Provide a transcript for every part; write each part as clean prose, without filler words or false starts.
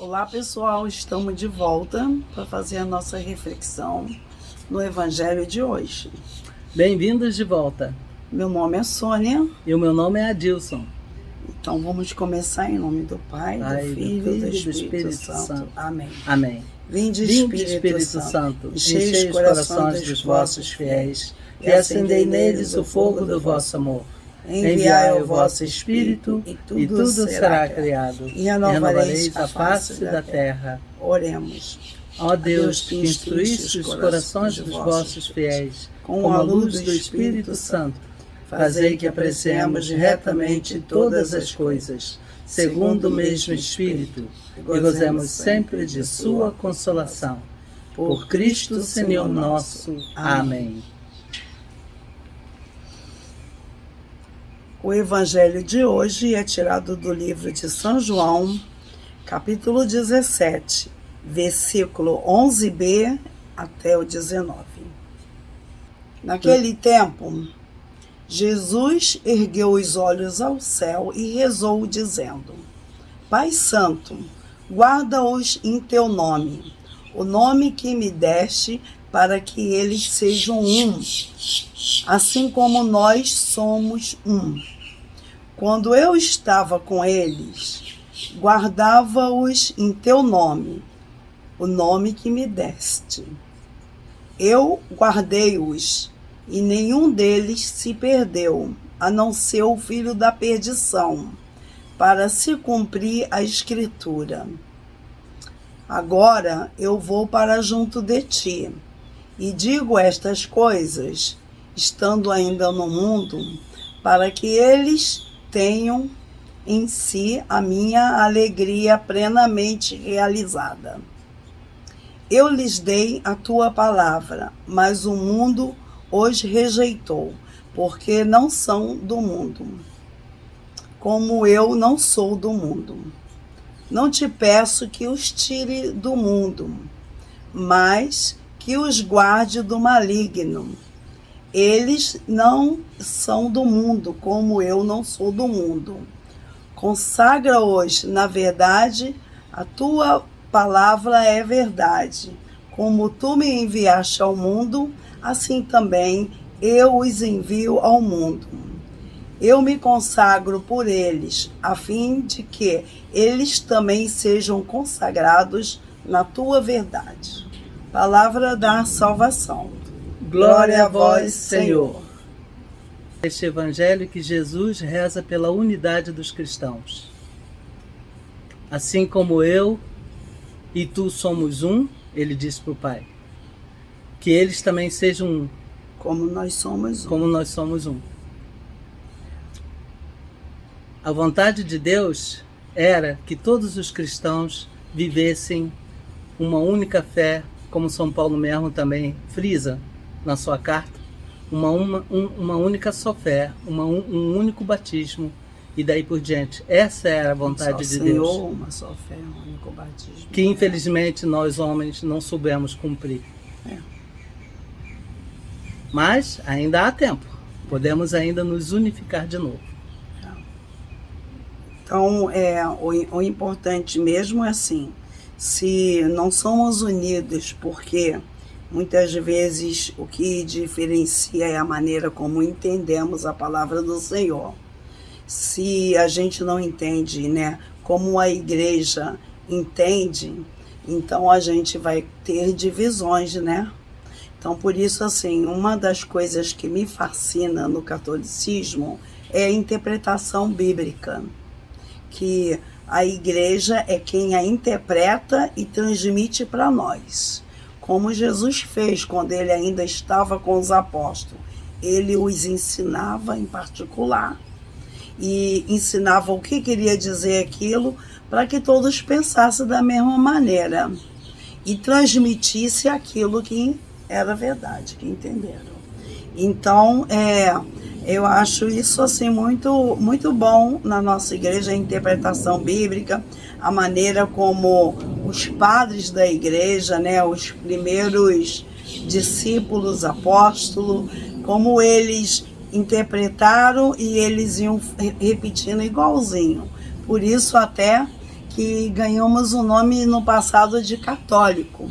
Olá pessoal, estamos de volta para fazer a nossa reflexão no Evangelho de hoje. Bem-vindos de volta. Meu nome é Sônia. E o meu nome é Adilson. Então vamos começar em nome do Pai, do Filho e do Espírito Santo. Amém. Amém. Vinde Espírito Santo, enchei os corações dos vossos fiéis e acendei neles o fogo do vosso amor. Enviai o vosso Espírito e tudo será criado, e renovareis a face da terra. Oremos. Ó Deus, que instruíste os corações dos vossos fiéis com a luz do Espírito Santo, fazei que apreciemos retamente todas as coisas, segundo o mesmo Espírito, e gozemos sempre de sua consolação. Por Cristo, Senhor nosso. Amém. O Evangelho de hoje é tirado do livro de São João, capítulo 17, versículo 11b até o 19. Naquele tempo, Jesus ergueu os olhos ao céu e rezou, dizendo: Pai Santo, guarda-os em teu nome, o nome que me deste, para que eles sejam um, assim como nós somos um. Quando eu estava com eles, guardava-os em teu nome, o nome que me deste. Eu guardei-os, e nenhum deles se perdeu, a não ser o filho da perdição, para se cumprir a Escritura. Agora eu vou para junto de ti, e digo estas coisas, estando ainda no mundo, para que eles tenham em si a minha alegria plenamente realizada. Eu lhes dei a tua palavra, mas o mundo os rejeitou, porque não são do mundo, como eu não sou do mundo. Não te peço que os tire do mundo, mas que os guarde do maligno. Eles não são do mundo, como eu não sou do mundo. Consagra-os na verdade, a tua palavra é verdade. Como tu me enviaste ao mundo, assim também eu os envio ao mundo. Eu me consagro por eles, a fim de que eles também sejam consagrados na tua verdade. Palavra da salvação. Glória a vós, Senhor. Este evangelho que Jesus reza pela unidade dos cristãos. Assim como eu e tu somos um, ele diz para o Pai, que eles também sejam um. Como nós somos um. Como nós somos um. A vontade de Deus era que todos os cristãos vivessem uma única fé, como São Paulo mesmo também frisa na sua carta, uma única só fé, um único batismo, e daí por diante. Essa era a vontade de Deus. Senhor, uma só fé, um único batismo. Que infelizmente nós homens não soubemos cumprir. Mas ainda há tempo. Podemos ainda nos unificar de novo. Então, o importante mesmo é assim, se não somos unidos, porque muitas vezes o que diferencia é a maneira como entendemos a palavra do Senhor. Se a gente não entende, né, como a igreja entende, então a gente vai ter divisões, né? Então, por isso, assim, uma das coisas que me fascina no catolicismo é a interpretação bíblica, que a igreja é quem a interpreta e transmite para nós. Como Jesus fez quando ele ainda estava com os apóstolos. Ele os ensinava em particular e ensinava o que queria dizer aquilo para que todos pensassem da mesma maneira e transmitisse aquilo que era verdade, que entenderam. Então, eu acho isso assim muito, muito bom na nossa igreja, a interpretação bíblica, a maneira como os padres da igreja, né, os primeiros discípulos, apóstolos, como eles interpretaram e eles iam repetindo igualzinho. Por isso até que ganhamos o nome no passado de católico,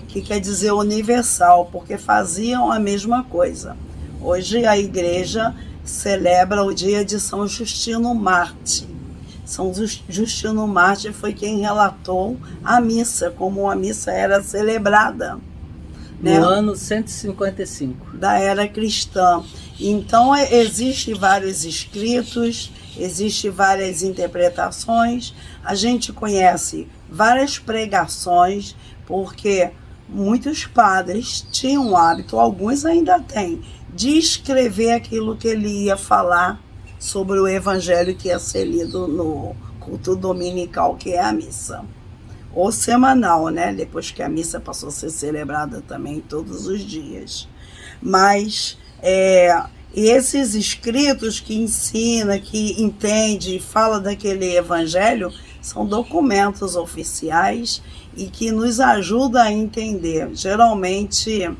que quer dizer universal, porque faziam a mesma coisa. Hoje a igreja celebra o dia de São Justino Mártir. São Justino Mártir foi quem relatou a missa, como a missa era celebrada, né? No ano 155. Da era cristã. Então, existem vários escritos, existem várias interpretações, a gente conhece várias pregações, porque muitos padres tinham o hábito, alguns ainda têm, de escrever aquilo que ele ia falar sobre o evangelho que ia ser lido no culto dominical, que é a missa. Ou semanal, né? Depois que a missa passou a ser celebrada também todos os dias. Mas esses escritos que ensina, que entende e fala daquele evangelho, são documentos oficiais e que nos ajudam a entender. Geralmente,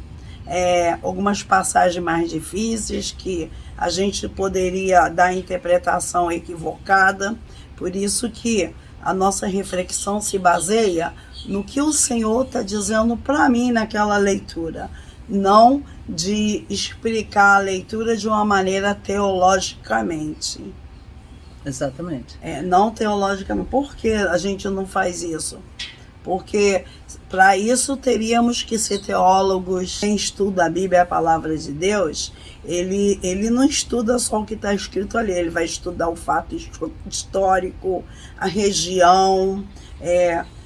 algumas passagens mais difíceis que a gente poderia dar interpretação equivocada. Por isso que a nossa reflexão se baseia no que o Senhor está dizendo para mim naquela leitura, não de explicar a leitura de uma maneira teologicamente. Exatamente. Não teologicamente. Por que a gente não faz isso? Porque para isso teríamos que ser teólogos. Quem estuda a Bíblia, a palavra de Deus, ele não estuda só o que está escrito ali, ele vai estudar o fato histórico, a região,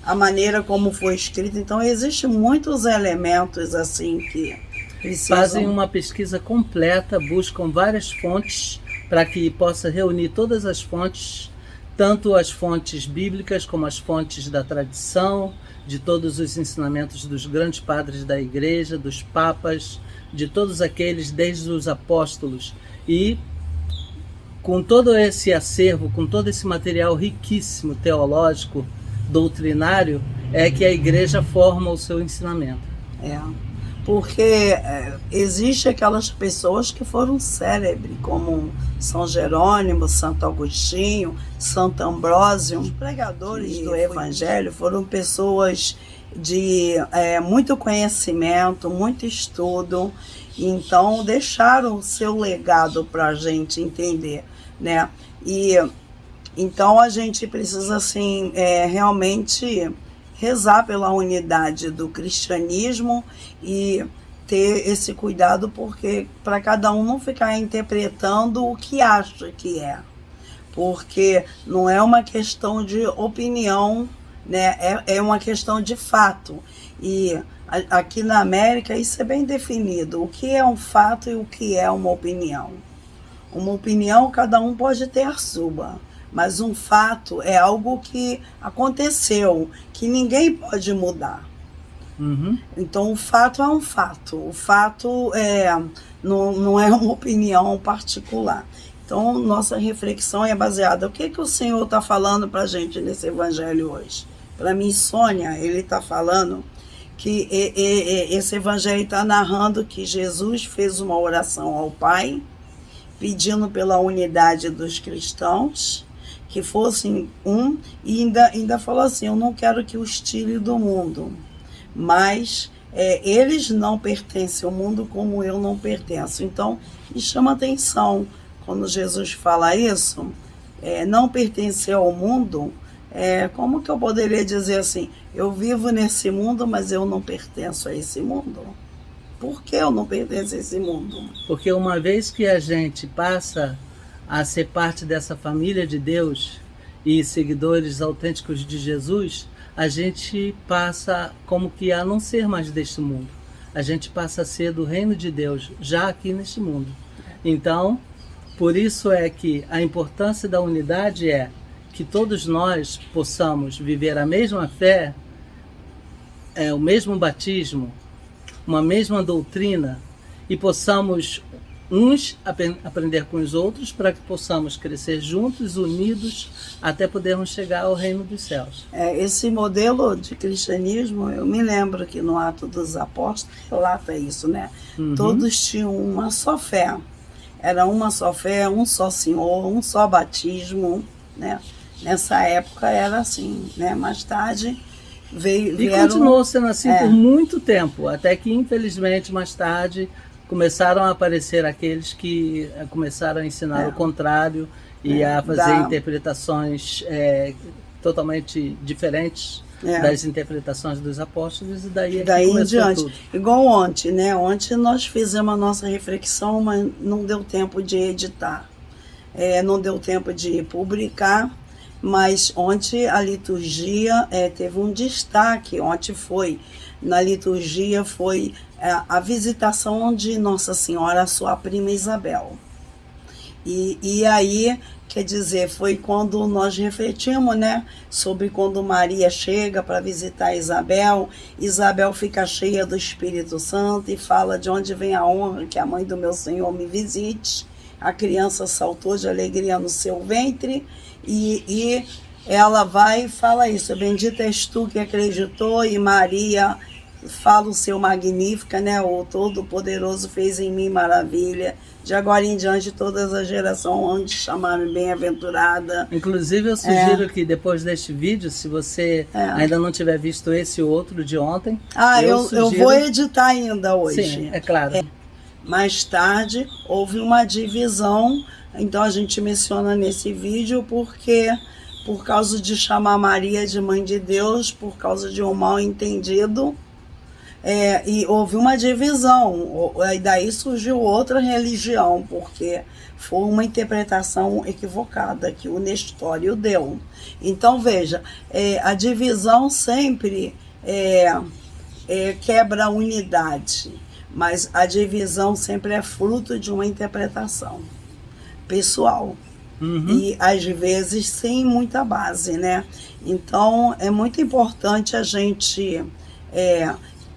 a maneira como foi escrito. Então, existem muitos elementos assim que precisam... Fazem uma pesquisa completa, buscam várias fontes para que possa reunir todas as fontes, tanto as fontes bíblicas como as fontes da tradição, de todos os ensinamentos dos grandes padres da igreja, dos papas, de todos aqueles desde os apóstolos. E com todo esse acervo, com todo esse material riquíssimo, teológico, doutrinário, é que a igreja forma o seu ensinamento. Porque existe aquelas pessoas que foram célebres, como São Jerônimo, Santo Agostinho, Santo Ambrósio. Os pregadores do Evangelho foram pessoas de muito conhecimento, muito estudo, então deixaram o seu legado para a gente entender, né? E então a gente precisa assim, realmente rezar pela unidade do cristianismo e ter esse cuidado, porque para cada um não ficar interpretando o que acha que é, porque não é uma questão de opinião, né? É uma questão de fato. E aqui na América isso é bem definido, o que é um fato e o que é uma opinião. Uma opinião cada um pode ter a sua, mas um fato é algo que aconteceu, que ninguém pode mudar. Uhum. Então o fato é um fato, o fato não é uma opinião particular. Então nossa reflexão é baseada, o que o Senhor está falando para a gente nesse evangelho hoje? Para mim, Sônia, ele está falando que esse evangelho está narrando que Jesus fez uma oração ao Pai, pedindo pela unidade dos cristãos, que fossem um, e ainda falou assim, eu não quero que os tire do mundo, mas eles não pertencem ao mundo como eu não pertenço. Então, me chama atenção quando Jesus fala isso, não pertencer ao mundo, como que eu poderia dizer assim, eu vivo nesse mundo, mas eu não pertenço a esse mundo? Por que eu não pertenço a esse mundo? Porque uma vez que a gente passa a ser parte dessa família de Deus e seguidores autênticos de Jesus, a gente passa como que a não ser mais deste mundo. A gente passa a ser do reino de Deus, já aqui neste mundo. Então, por isso é que a importância da unidade é que todos nós possamos viver a mesma fé, o mesmo batismo, uma mesma doutrina, e possamos uns aprender com os outros para que possamos crescer juntos, unidos, até podermos chegar ao reino dos céus. Esse modelo de cristianismo, eu me lembro que no Atos dos Apóstolos relata isso, né? Uhum. Todos tinham uma só fé. Era uma só fé, um só Senhor, um só batismo, né? Nessa época era assim, né? Mais tarde vieram... E continuou sendo assim por muito tempo, até que infelizmente mais tarde começaram a aparecer aqueles que começaram a ensinar o contrário e a fazer interpretações totalmente diferentes das interpretações dos apóstolos, e daí em diante. Tudo. Igual ontem, né? Ontem nós fizemos a nossa reflexão, mas não deu tempo de editar, não deu tempo de publicar, mas ontem a liturgia teve um destaque. Ontem na liturgia foi a visitação de Nossa Senhora, a sua prima Isabel. E aí, quer dizer, foi quando nós refletimos, né, sobre quando Maria chega para visitar Isabel. Isabel fica cheia do Espírito Santo e fala: de onde vem a honra que a mãe do meu Senhor me visite. A criança saltou de alegria no seu ventre e ela vai e fala isso: bendita és tu que acreditou. E Maria fala o seu Magnífica, né? O Todo-Poderoso fez em mim maravilha. De agora em diante, todas as gerações onde chamaram bem-aventurada. Inclusive, eu sugiro que depois deste vídeo, se você ainda não tiver visto esse outro de ontem... eu vou editar ainda hoje. Sim, é claro. Mais tarde, houve uma divisão. Então, a gente menciona nesse vídeo porque... por causa de chamar Maria de Mãe de Deus, por causa de um mal entendido, e houve uma divisão, e daí surgiu outra religião, porque foi uma interpretação equivocada que o Nestório deu. Então, veja, a divisão sempre quebra a unidade, mas a divisão sempre é fruto de uma interpretação pessoal. E às vezes sem muita base, né? Então é muito importante a gente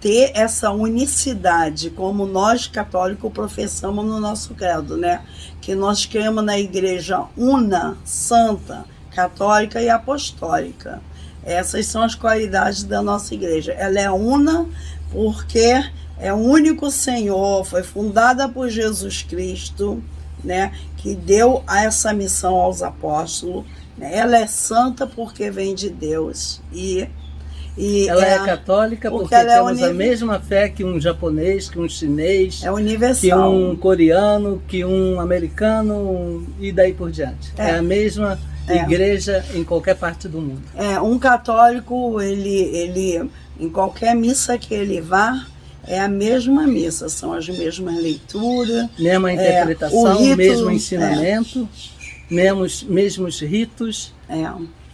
ter essa unicidade, como nós católicos professamos no nosso credo, né? Que nós cremos na igreja una, santa, católica e apostólica. Essas são as qualidades da nossa igreja. Ela é una porque é o único Senhor, foi fundada por Jesus Cristo, né, que deu essa missão aos apóstolos, né? Ela é santa porque vem de Deus e ela é católica porque temos a mesma fé que um japonês, que um chinês, universal, que um coreano, que um americano e daí por diante. É a mesma igreja em qualquer parte do mundo. Um católico, ele em qualquer missa que ele vá, é a mesma missa, são as mesmas leituras, mesma interpretação, mesmo ensinamento, mesmos ritos,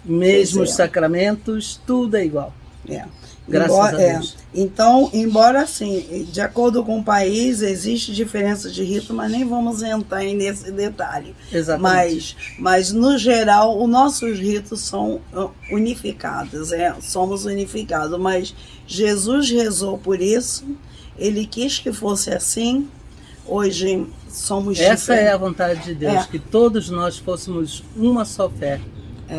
mesmos sacramentos, tudo é igual. Graças a Deus. Então, embora assim, de acordo com o país, existe diferença de rito, mas nem vamos entrar nesse detalhe. Exatamente. Mas no geral, os nossos ritos são unificados, somos unificados, mas Jesus rezou por isso, ele quis que fosse assim. Hoje somos Essa é a vontade de Deus, que todos nós fôssemos uma só fé,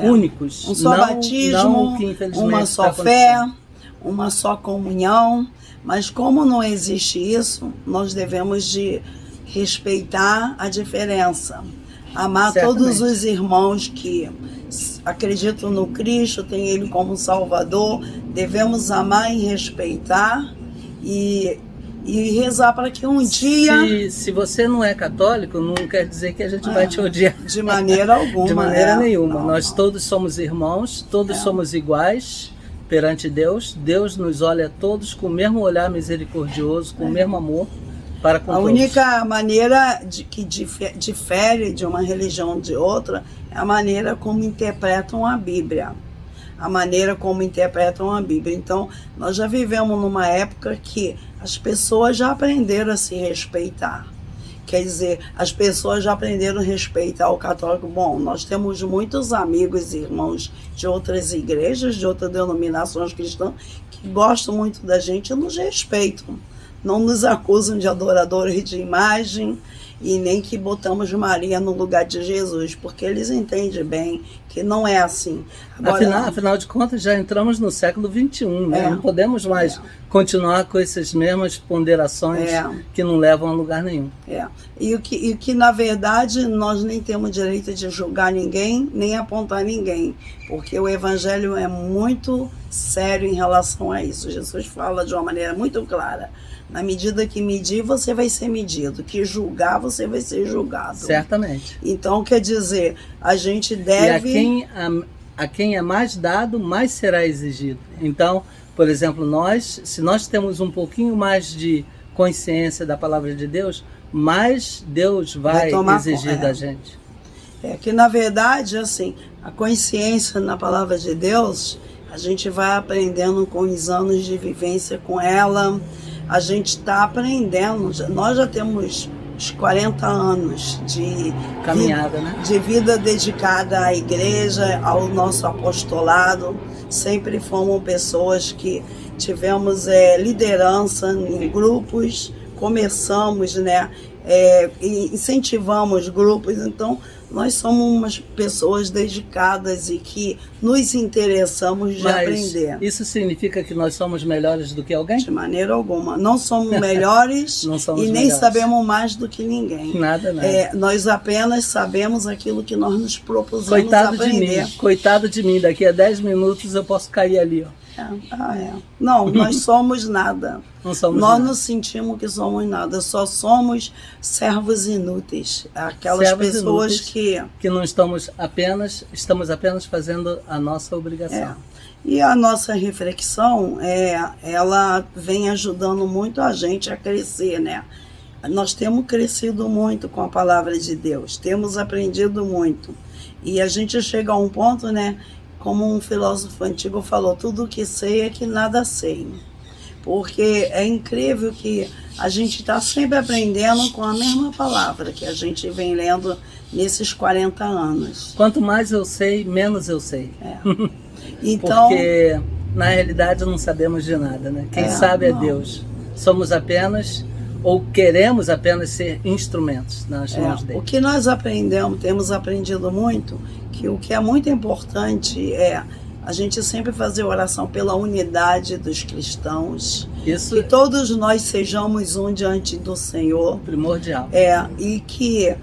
únicos. Um só batismo, uma só fé, uma só comunhão. Mas como não existe isso, nós devemos de respeitar a diferença. Amar todos os irmãos que acreditam no Cristo, tem Ele como Salvador. Devemos amar e respeitar e rezar para que um dia... Se você não é católico, não quer dizer que a gente vai te odiar. De maneira alguma. De maneira nenhuma. Nós todos somos irmãos, todos somos iguais perante Deus. Deus nos olha todos com o mesmo olhar misericordioso, com o mesmo amor para com todos. A única maneira que difere de uma religião de outra é a maneira como interpretam a Bíblia. A maneira como interpretam a Bíblia. Então, nós já vivemos numa época que as pessoas já aprenderam a se respeitar. Quer dizer, as pessoas já aprenderam a respeitar o católico. Bom, nós temos muitos amigos e irmãos de outras igrejas, de outras denominações cristãs, que gostam muito da gente e nos respeitam. Não nos acusam de adoradores de imagem e nem que botamos Maria no lugar de Jesus, porque eles entendem bem que não é assim. Agora, afinal de contas, já entramos no século XXI, né? Não podemos mais continuar com essas mesmas ponderações que não levam a lugar nenhum. E que, na verdade, nós nem temos direito de julgar ninguém, nem apontar ninguém, porque o Evangelho é muito sério em relação a isso. Jesus fala de uma maneira muito clara. Na medida que medir, você vai ser medido. Que julgar, você vai ser julgado. Certamente. Então, quer dizer, a gente deve... E a quem é mais dado, mais será exigido. Então, por exemplo, se nós temos um pouquinho mais de consciência da palavra de Deus, mais Deus vai exigir da gente. Que, na verdade, assim, a consciência na palavra de Deus, a gente vai aprendendo com os anos de vivência com ela. A gente está aprendendo, nós já temos uns 40 anos de caminhada, né? De vida dedicada à igreja, ao nosso apostolado. Sempre fomos pessoas que tivemos liderança em grupos, começamos, né? Incentivamos grupos, então nós somos umas pessoas dedicadas e que nos interessamos de aprender. Isso significa que nós somos melhores do que alguém? De maneira alguma. Não somos melhores não somos nem melhores. sabemos mais do que ninguém. Nada. Nós apenas sabemos aquilo que nós nos propusemos aprender. Coitado de mim, daqui a 10 minutos eu posso cair ali, ó. Não, nós somos nada. Nós nos sentimos que somos nada, só somos servos inúteis. Aquelas pessoas que não estamos apenas fazendo a nossa obrigação. E a nossa reflexão, ela vem ajudando muito a gente a crescer, né? Nós temos crescido muito com a palavra de Deus, temos aprendido muito. E a gente chega a um ponto, né? Como um filósofo antigo falou, tudo que sei é que nada sei. Porque é incrível que a gente está sempre aprendendo com a mesma palavra que a gente vem lendo nesses 40 anos. Quanto mais eu sei, menos eu sei. Então, porque, na realidade, não sabemos de nada, né? Quem sabe é Deus. Somos apenas, ou queremos apenas ser instrumentos nas mãos dele. O que nós temos aprendido muito, que o que é muito importante é a gente sempre fazer oração pela unidade dos cristãos. Isso. Que todos nós sejamos um diante do Senhor. Primordial. E que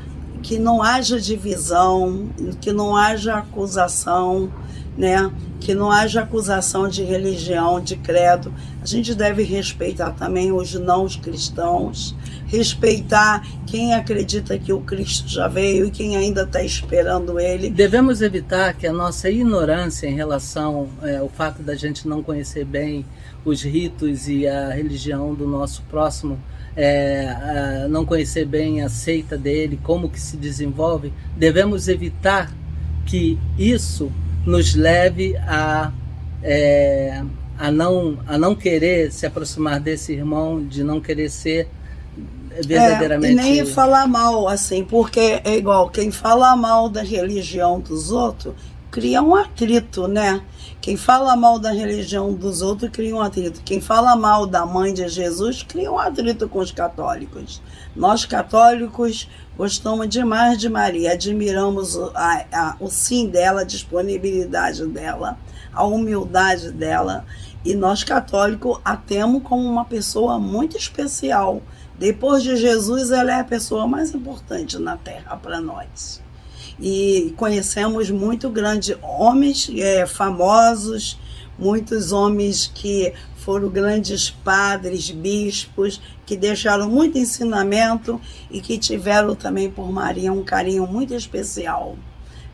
não haja divisão, que não haja acusação, né? Que não haja acusação de religião, de credo. A gente deve respeitar também os não cristãos, respeitar quem acredita que o Cristo já veio e quem ainda está esperando ele. Devemos evitar que a nossa ignorância em relação ao fato da gente não conhecer bem os ritos e a religião do nosso próximo, não conhecer bem a seita dele, como que se desenvolve, devemos evitar que isso nos leve a não querer se aproximar desse irmão, de não querer ser verdadeiramente... E nem falar mal, assim, porque é igual, quem fala mal da religião dos outros cria um atrito, né? Quem fala mal da religião dos outros cria um atrito. Quem fala mal da mãe de Jesus cria um atrito com os católicos. Nós católicos gostamos demais de Maria, admiramos o sim dela, a disponibilidade dela, a humildade dela. E nós católicos a temos como uma pessoa muito especial. Depois de Jesus, ela é a pessoa mais importante na Terra para nós. E conhecemos muito grandes homens famosos, muitos homens que foram grandes padres, bispos, que deixaram muito ensinamento e que tiveram também por Maria um carinho muito especial,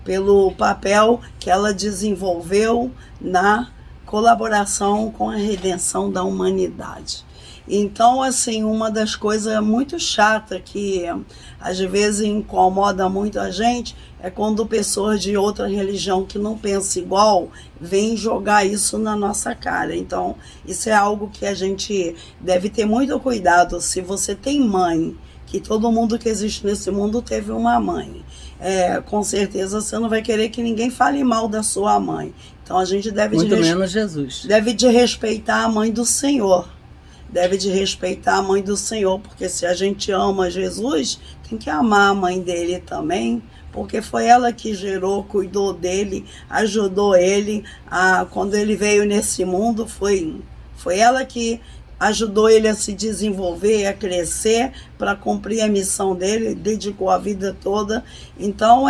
pelo papel que ela desenvolveu na colaboração com a redenção da humanidade. Então, assim, uma das coisas muito chatas que às vezes incomoda muito a gente é quando pessoas de outra religião que não pensam igual vêm jogar isso na nossa cara. Então, isso é algo que a gente deve ter muito cuidado. Se você tem mãe, que todo mundo que existe nesse mundo teve uma mãe, com certeza você não vai querer que ninguém fale mal da sua mãe. Então, a gente deve muito menos Jesus. Deve de respeitar a mãe do Senhor. Deve de respeitar a mãe do Senhor, porque se a gente ama Jesus, tem que amar a mãe dele também, porque foi ela que gerou, cuidou dele, ajudou ele, quando ele veio nesse mundo, foi ela que ajudou ele a se desenvolver, a crescer, para cumprir a missão dele, dedicou a vida toda. Então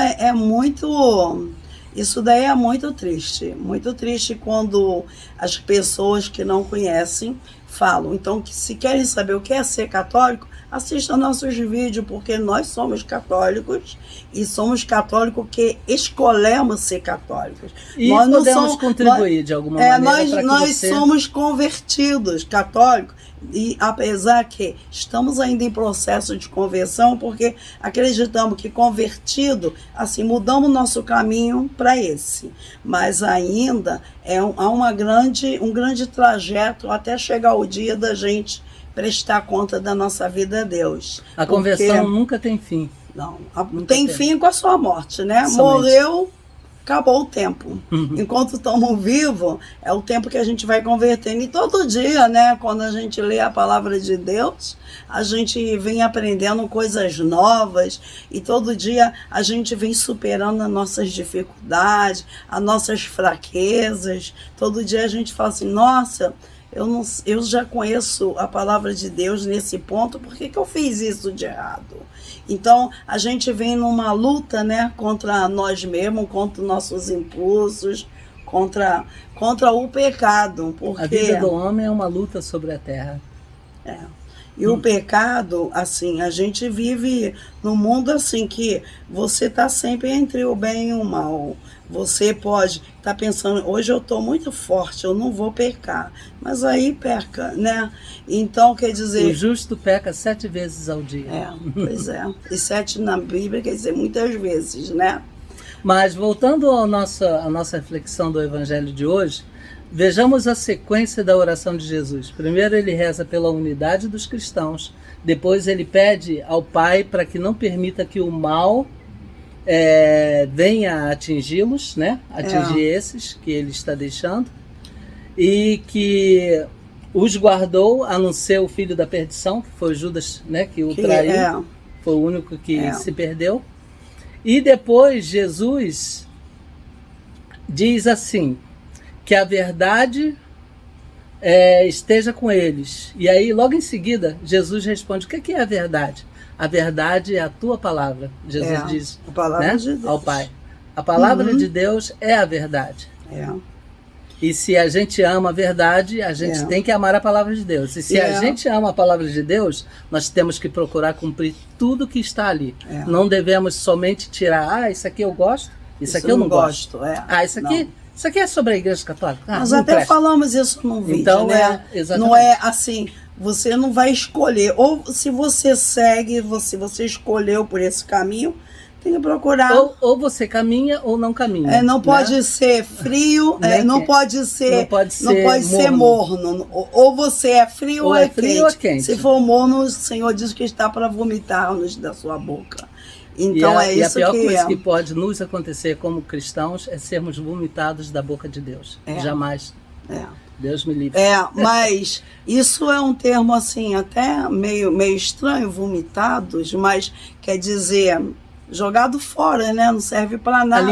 isso daí é muito triste quando as pessoas que não conhecem falam. Então, se querem saber o que é ser católico, assistam nossos vídeos, porque nós somos católicos e somos católicos que escolhemos ser católicos. E nós não podemos contribuir de alguma maneira. Nós somos convertidos católicos, e apesar que estamos ainda em processo de conversão, porque acreditamos que convertido, assim, mudamos nosso caminho para esse. Mas ainda há um grande trajeto até chegar o dia da gente prestar conta da nossa vida a Deus. A conversão nunca tem fim. Não, tem fim com a sua morte, né? Somente. Morreu, acabou o tempo. Enquanto estamos vivos, é o tempo que a gente vai convertendo. E todo dia, né, quando a gente lê a palavra de Deus, a gente vem aprendendo coisas novas, e todo dia a gente vem superando as nossas dificuldades, as nossas fraquezas. Todo dia a gente fala assim, nossa, eu já conheço a palavra de Deus nesse ponto, por que eu fiz isso de errado? Então, a gente vem numa luta, né, contra nós mesmos, contra nossos impulsos, contra o pecado. Porque a vida do homem é uma luta sobre a terra. E o pecado, assim, a gente vive num mundo assim que você está sempre entre o bem e o mal. Você pode estar pensando, hoje eu estou muito forte, eu não vou pecar. Mas aí peca, né? Então, quer dizer... O justo peca 7 vezes ao dia. Pois é. E 7 na Bíblia quer dizer muitas vezes, né? Mas voltando à nossa reflexão do Evangelho de hoje, vejamos a sequência da oração de Jesus. Primeiro ele reza pela unidade dos cristãos, depois ele pede ao Pai para que não permita que o mal venha atingi-los, né? Atingir esses que ele está deixando, e que os guardou, a não ser o filho da perdição, que foi Judas, né? Que o traiu, foi o único que se perdeu. E depois Jesus diz assim, que a verdade esteja com eles. E aí, logo em seguida, Jesus responde, o que é a verdade? A verdade é a tua palavra. Jesus diz a palavra de Deus. Ao Pai. A palavra de Deus é a verdade. E se a gente ama a verdade, a gente tem que amar a palavra de Deus. E se a gente ama a palavra de Deus, nós temos que procurar cumprir tudo que está ali. Não devemos somente tirar, isso aqui eu gosto, isso aqui eu não gosto. Isso aqui é sobre a Igreja Católica. Nós até falamos isso num vídeo, então, né? Não é assim, você não vai escolher. Ou se você segue, se você escolheu por esse caminho, tem que procurar. Ou você caminha ou não caminha. Não pode ser frio, não pode ser morno. Ou você é frio ou é quente. Se for morno, o Senhor diz que está para vomitar-nos da sua boca. Então e a pior coisa que pode nos acontecer como cristãos é sermos vomitados da boca de Deus. Jamais. Deus me livre. Mas isso é um termo assim, até meio estranho, vomitados, mas quer dizer jogado fora, né? Não serve para nada.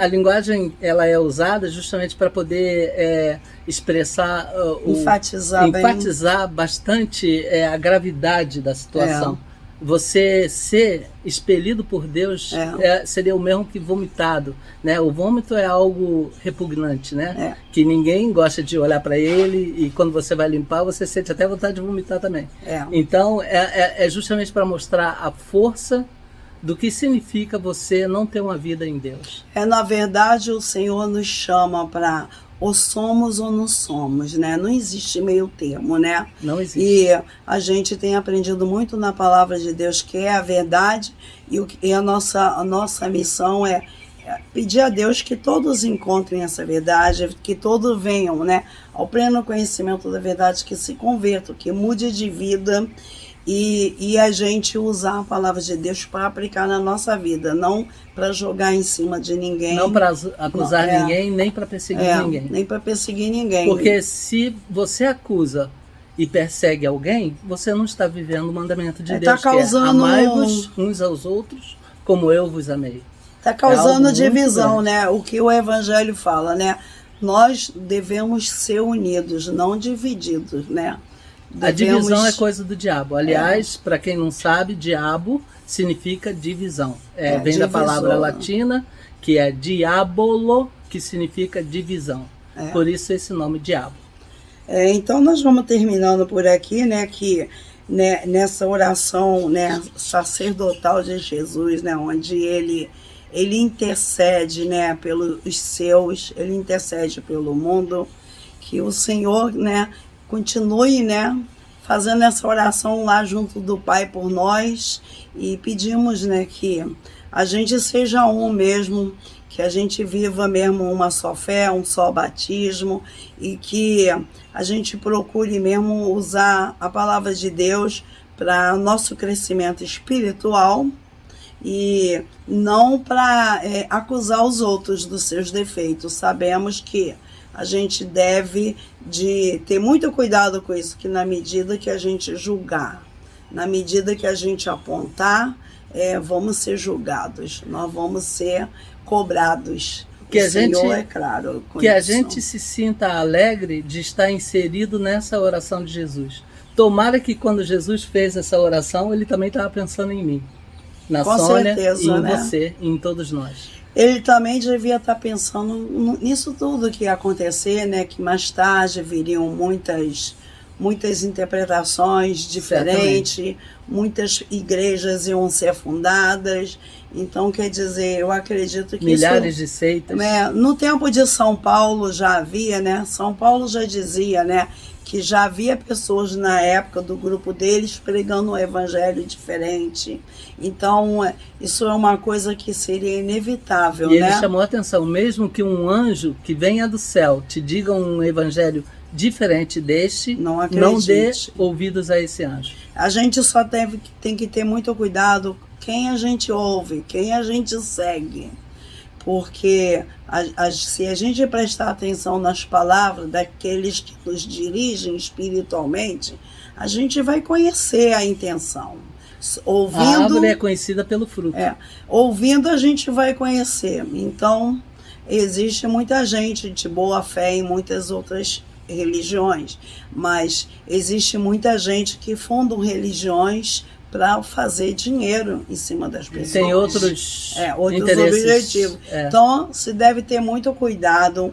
A linguagem ela é usada justamente para poder expressar, enfatizar bastante a gravidade da situação. Você ser expelido por Deus seria o mesmo que vomitado, né? O vômito é algo repugnante, né? Que ninguém gosta de olhar para ele, e quando você vai limpar, você sente até vontade de vomitar também. Então, é justamente para mostrar a força do que significa você não ter uma vida em Deus. Na verdade, o Senhor nos chama para ou somos ou não somos, né? Não existe meio termo, né? Não existe. E a gente tem aprendido muito na palavra de Deus, que é a verdade, e a nossa missão é pedir a Deus que todos encontrem essa verdade, que todos venham, né, ao pleno conhecimento da verdade, que se convertam, que mude de vida, e a gente usar a palavra de Deus para aplicar na nossa vida, não para jogar em cima de ninguém. Não para acusar ninguém, nem para perseguir ninguém. Nem para perseguir ninguém. Porque se você acusa e persegue alguém, você não está vivendo o mandamento de Deus, que é amai-vos uns aos outros como eu vos amei. Está causando divisão, né? O que o Evangelho fala, né? Nós devemos ser unidos, não divididos, né? A divisão é coisa do diabo. Aliás, para quem não sabe, diabo significa divisão. Vem da palavra latina, que é diabolo, que significa divisão. Por isso esse nome, diabo. Então nós vamos terminando por aqui, né? Que nessa oração, né, sacerdotal de Jesus, né, onde ele intercede, né, pelos seus, ele intercede pelo mundo, que o Senhor, né, continue, né, fazendo essa oração lá junto do Pai por nós, e pedimos, né, que a gente seja um mesmo, que a gente viva mesmo uma só fé, um só batismo, e que a gente procure mesmo usar a palavra de Deus para nosso crescimento espiritual, e não para acusar os outros dos seus defeitos. Sabemos que a gente deve de ter muito cuidado com isso, que na medida que a gente julgar, na medida que a gente apontar, vamos ser julgados, nós vamos ser cobrados. Que a gente, que a gente se sinta alegre de estar inserido nessa oração de Jesus. Tomara que quando Jesus fez essa oração, ele também estava pensando em mim, na Sônia, certeza, e em você, e em todos nós. Ele também devia estar pensando nisso tudo que ia acontecer, né? Que mais tarde viriam muitas interpretações diferentes, certamente. Muitas igrejas iam ser fundadas. Então, quer dizer, eu acredito que milhares de seitas. No tempo de São Paulo já havia, né? São Paulo já dizia, né, que já havia pessoas na época do grupo deles pregando um evangelho diferente. Então, isso é uma coisa que seria inevitável, e né? Ele chamou a atenção, mesmo que um anjo que venha do céu te diga um evangelho diferente deste, não dê ouvidos a esse anjo. A gente só tem que ter muito cuidado quem a gente ouve, quem a gente segue. Porque se a gente prestar atenção nas palavras daqueles que nos dirigem espiritualmente, a gente vai conhecer a intenção. Ouvindo, a árvore é conhecida pelo fruto. Ouvindo, a gente vai conhecer. Então, existe muita gente de boa fé em muitas outras religiões, mas existe muita gente que funda religiões para fazer dinheiro em cima das pessoas. Tem outros objetivos. Então, se deve ter muito cuidado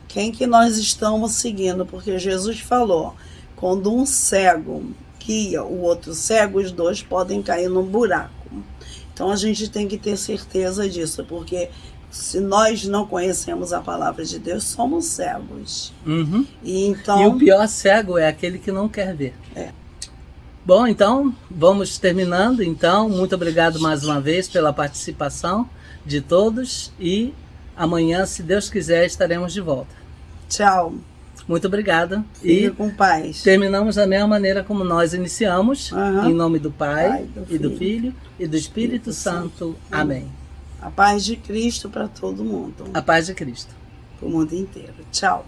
quem que nós estamos seguindo, porque Jesus falou, quando um cego guia o outro cego, os dois podem cair num buraco. Então, a gente tem que ter certeza disso, porque se nós não conhecemos a palavra de Deus, somos cegos. Uhum. E o pior cego é aquele que não quer ver. Bom, então, vamos terminando. Então, muito obrigado mais uma vez pela participação de todos. E amanhã, se Deus quiser, estaremos de volta. Tchau. Muito obrigada. Fique com paz. Terminamos da mesma maneira como nós iniciamos. Em nome do Pai, e do Filho, e do Espírito Santo. Amém. A paz de Cristo para todo mundo. A paz de Cristo. Para o mundo inteiro. Tchau.